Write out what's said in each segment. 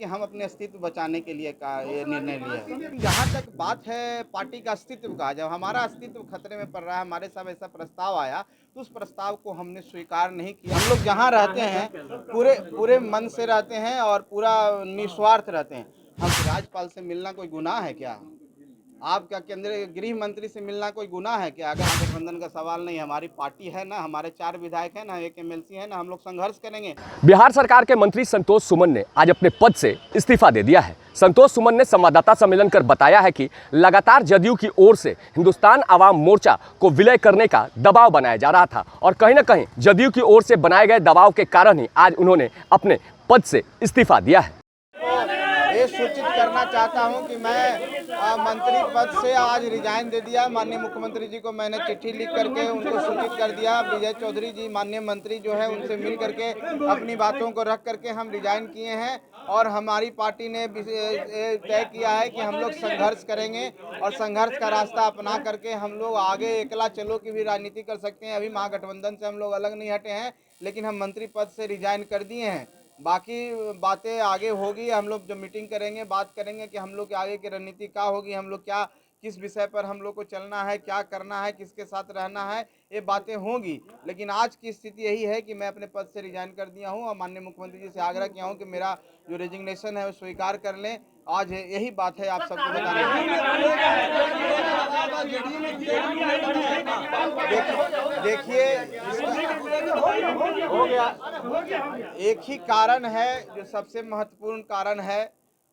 कि हम अपने अस्तित्व बचाने के लिए का ये निर्णय लिया है। जहाँ तक बात है पार्टी का अस्तित्व का, जब हमारा अस्तित्व खतरे में पड़ रहा है, हमारे साथ ऐसा प्रस्ताव आया तो उस प्रस्ताव को हमने स्वीकार नहीं किया। हम लोग जहाँ रहते हैं पूरे पूरे मन से रहते हैं और पूरा निस्वार्थ रहते हैं। हम राज्यपाल से मिलना कोई गुनाह है क्या? आपका केंद्रीय गृह मंत्री से मिलना कोई गुनाह है क्या? अगर गठबंधन का सवाल नहीं, हमारी पार्टी है ना, हमारे 4 विधायक हैं ना, 1 एमएलसी है ना, हम लोग संघर्ष करेंगे। बिहार सरकार के मंत्री संतोष सुमन ने आज अपने पद से इस्तीफा दे दिया है। संतोष सुमन ने संवाददाता सम्मेलन कर बताया है कि लगातार जदयू की ओर से हिंदुस्तान आवाम मोर्चा को विलय करने का दबाव बनाया जा रहा था और कहीं ना कहीं जदयू की ओर से बनाए गए दबाव के कारण ही आज उन्होंने अपने पद से इस्तीफा दिया है। ये सूचित करना चाहता हूं कि मैं मंत्री पद से आज रिजाइन दे दिया। माननीय मुख्यमंत्री जी को मैंने चिट्ठी लिख करके उनको सूचित कर दिया। विजय चौधरी जी माननीय मंत्री जो है उनसे मिल करके अपनी बातों को रख करके हम रिजाइन किए हैं और हमारी पार्टी ने तय किया है कि हम लोग संघर्ष करेंगे और संघर्ष का रास्ता अपना करके हम लोग आगे एकला चलो की भी राजनीति कर सकते हैं। अभी महागठबंधन से हम लोग अलग नहीं हटे हैं, लेकिन हम मंत्री पद से रिजाइन कर दिए हैं। बाकी बातें आगे होगी, हम लोग जो मीटिंग करेंगे बात करेंगे कि हम लोग की आगे की रणनीति क्या होगी, हम लोग क्या किस विषय पर हम लोग को चलना है, क्या करना है, किसके साथ रहना है, ये बातें होंगी। लेकिन आज की स्थिति यही है कि मैं अपने पद से रिजाइन कर दिया हूं और माननीय मुख्यमंत्री जी से आग्रह किया हूं कि मेरा जो रेजिग्नेशन है वो स्वीकार कर लें। आज यही बात है आप सबको बताने देखिए हो गया। एक ही कारण है जो सबसे महत्वपूर्ण कारण है।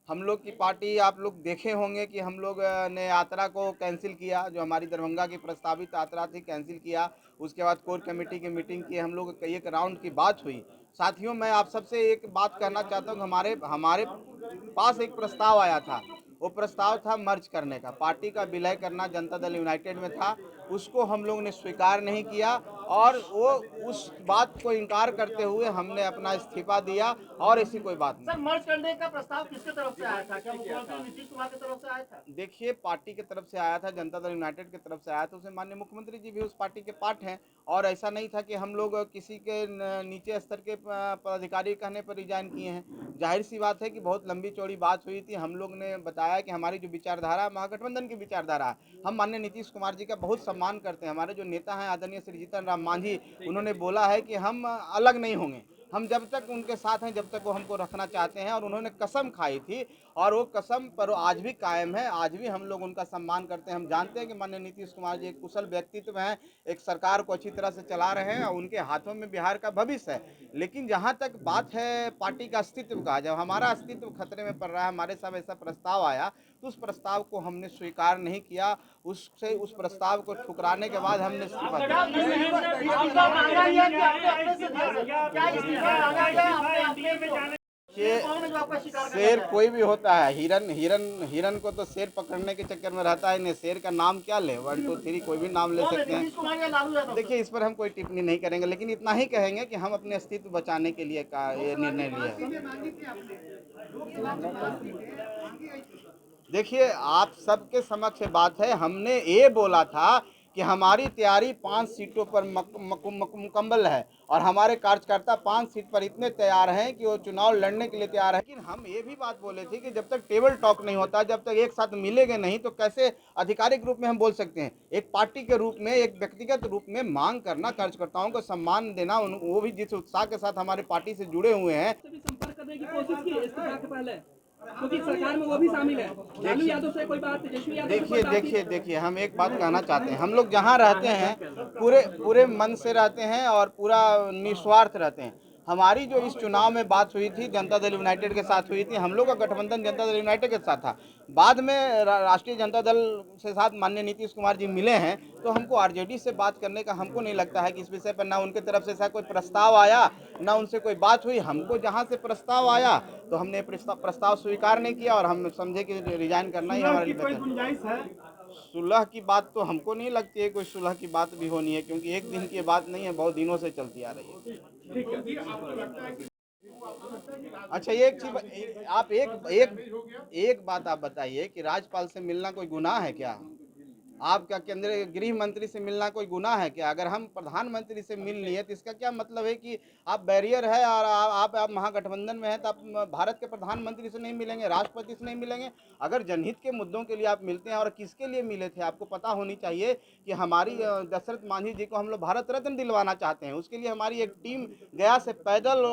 हम लोग की पार्टी आप लोग देखे होंगे कि हम लोग ने यात्रा को कैंसिल किया, जो हमारी दरभंगा की प्रस्तावित यात्रा थी कैंसिल किया। उसके बाद कोर कमेटी की मीटिंग की, हम लोग एक राउंड की बात हुई। साथियों मैं आप सबसे एक बात कहना चाहता हूँ, हमारे पास एक प्रस्ताव आया था। वो प्रस्ताव था मर्ज करने का, पार्टी का विलय करना जनता दल यूनाइटेड में था। उसको हम लोग ने स्वीकार नहीं किया और वो उस बात को इनकार करते हुए हमने अपना इस्तीफा दिया और ऐसी कोई बात नहीं। सर, मर्ज करने का प्रस्ताव किसके तरफ से आया था? क्या मुख्यमंत्री नीतीश कुमार की तरफ से आया था? देखिए पार्टी की तरफ से आया था, जनता दल यूनाइटेड की तरफ से आया था। उसमें माननीय मुख्यमंत्री जी भी उस पार्टी के पार्ट हैं और ऐसा नहीं था कि हम लोग किसी के नीचे स्तर के पदाधिकारी कहने पर रिजाइन किए हैं। जाहिर सी बात है कि बहुत लंबी चौड़ी बात हुई थी। हम लोग ने बताया कि हमारी जो विचारधारा महागठबंधन की विचारधारा है, हम माननीय नीतीश कुमार जी का बहुत सम्मान करते हैं। हमारे जो नेता हैं आदरणीय श्री जीतन राम मांझी, उन्होंने बोला है कि हम अलग नहीं होंगे, हम जब तक उनके साथ हैं जब तक वो हमको रखना चाहते हैं। और उन्होंने कसम खाई थी और वो कसम पर आज भी कायम है। आज भी हम लोग उनका सम्मान करते हैं। हम जानते हैं कि माननीय नीतीश कुमार जी एक कुशल व्यक्तित्व हैं, एक सरकार को अच्छी तरह से चला रहे हैं और उनके हाथों में बिहार का भविष्य है। लेकिन जहाँ तक बात है पार्टी का अस्तित्व का, जब हमारा अस्तित्व खतरे में पड़ रहा है, हमारे साथ ऐसा प्रस्ताव आया तो उस प्रस्ताव को हमने स्वीकार नहीं किया। उस प्रस्ताव को ठुकराने के बाद हमने इस्तीफा शेर कोई भी होता है, हिरन को तो शेर पकड़ने के चक्कर में रहता है। शेर का नाम क्या ले, 1 2 3 कोई भी नाम ले सकते हैं। देखिए इस पर हम कोई टिप्पणी नहीं करेंगे, लेकिन इतना ही कहेंगे कि हम अपने अस्तित्व बचाने के लिए का ये निर्णय लिया है। देखिए आप सबके समक्ष बात है, हमने ये बोला था कि हमारी तैयारी 5 सीटों पर मुकम्मल है और हमारे कार्यकर्ता 5 सीट पर इतने तैयार हैं कि वो चुनाव लड़ने के लिए तैयार है। लेकिन हम ये भी बात बोले थे कि जब तक टेबल टॉक नहीं होता, जब तक एक साथ मिलेंगे नहीं, तो कैसे आधिकारिक रूप में हम बोल सकते हैं। एक पार्टी के रूप में, एक व्यक्तिगत रूप में मांग करना, कार्यकर्ताओं को सम्मान देना, वो भी जिस उत्साह के साथ हमारे पार्टी से जुड़े हुए हैं। संपर्क करने की कोशिश की इस्तीफा के पहले, क्योंकि सरकार में वो भी शामिल है। लालू यादव से कोई बात, देखिए हम एक बात कहना चाहते हैं, हम लोग जहाँ रहते हैं पूरे मन से रहते हैं और पूरा निस्वार्थ रहते हैं। हमारी जो इस चुनाव में बात हुई थी जनता दल यूनाइटेड के साथ हुई थी। हम लोग का गठबंधन जनता दल यूनाइटेड के साथ था। बाद में राष्ट्रीय जनता दल से साथ माननीय नीतीश कुमार जी मिले हैं, तो हमको आरजेडी से बात करने का हमको नहीं लगता है कि इस विषय पर ना उनके तरफ से ऐसा कोई प्रस्ताव आया, ना उनसे कोई बात हुई। हमको जहाँ से प्रस्ताव आया तो हमने प्रस्ताव स्वीकार नहीं किया और हम समझे कि रिजाइन करना ही हमारे लिए। सुलह की बात तो हमको नहीं लगती है कोई सुलह की बात भी होनी है, क्योंकि एक दिन की बात नहीं है, बहुत दिनों से चलती आ रही है। अच्छा एक चीज आप एक बात आप बताइए कि राज्यपाल से मिलना कोई गुनाह है क्या? आप क्या केंद्रीय गृह मंत्री से मिलना कोई गुनाह है क्या? अगर हम प्रधानमंत्री से मिल लिए तो इसका क्या मतलब है कि आप बैरियर है और आप महागठबंधन में हैं तो आप भारत के प्रधानमंत्री से नहीं मिलेंगे, राष्ट्रपति से नहीं मिलेंगे? अगर जनहित के मुद्दों के लिए आप मिलते हैं और किसके लिए मिले थे आपको पता होनी चाहिए कि हमारी दशरथ मांझी जी को हम लोग भारत रत्न दिलवाना चाहते हैं। उसके लिए हमारी एक टीम गया से पैदल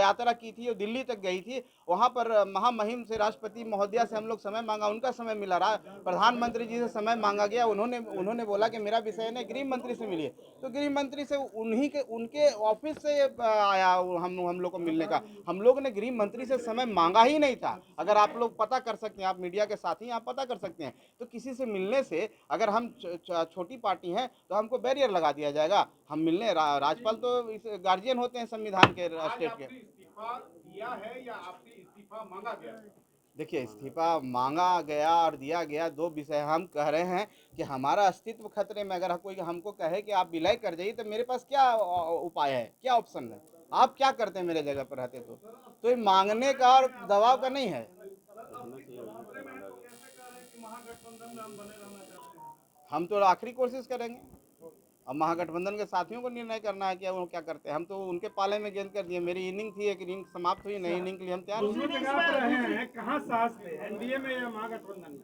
यात्रा की थी और दिल्ली तक गई थी। वहाँ पर महामहिम से राष्ट्रपति महोदया से हम लोग समय मांगा, उनका समय मिला। प्रधानमंत्री जी से समय मांगा गया, उन्होंने बोला कि मेरा विषय नहीं, गृह मंत्री से मिलिए। तो गृह मंत्री से उनके ऑफिस से आया हम लोग को मिलने का। हम लोग ने गृह मंत्री से समय मांगा ही नहीं था। अगर आप लोग पता कर सकते हैं, आप मीडिया के साथी आप पता कर सकते हैं। तो किसी से मिलने से अगर हम छोटी पार्टी हैं तो हमको बैरियर लगा दिया जाएगा। हम मिलने राज्यपाल तो गार्जियन होते हैं संविधान के, स्टेट के। इस्तीफा दिया है या आपने इस्तीफा मांगा गया? देखिए, इस्तीफा मांगा गया और दिया गया दो विषय। हम कह रहे हैं कि हमारा अस्तित्व खतरे में। अगर कोई हमको कहे कि आप विलय कर जाइए तो मेरे पास क्या उपाय है, क्या ऑप्शन है? आप क्या करते हैं मेरे जगह पर रहते तो ये मांगने का और दबाव का नहीं है। हम तो आखिरी कोशिश करेंगे। अब महागठबंधन के साथियों को निर्णय करना है कि वो क्या करते हैं। हम तो उनके पाले में गेंद कर दिए। मेरी इनिंग थी, एक इनिंग समाप्त हुई, नई इनिंग के लिए हम तैयार हैं। कहाँ साहस पे, एनडीए में या महागठबंधन में?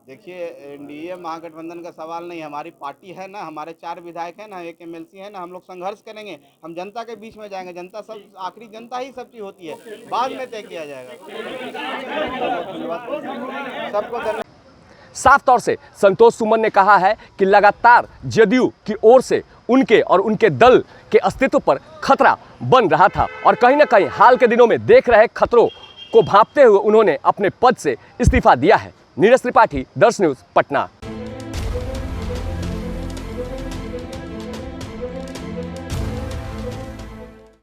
देखिए, एनडीए महागठबंधन का सवाल नहीं, हमारी पार्टी है ना, हमारे 4 विधायक हैं ना, 1 एमएलसी है ना। हम लोग संघर्ष करेंगे, हम जनता के बीच में जाएंगे। जनता सब, आखिरी जनता ही सब चीज होती है, बाद में तय किया जाएगा। सबको धन्यवाद। साफ तौर से संतोष सुमन ने कहा है कि लगातार जदयू की ओर से उनके और उनके दल के अस्तित्व पर खतरा बन रहा था और कहीं ना कहीं हाल के दिनों में देख रहे खतरों को भांपते हुए उन्होंने अपने पद से इस्तीफा दिया है। नीरज त्रिपाठी, दर्श न्यूज़, पटना।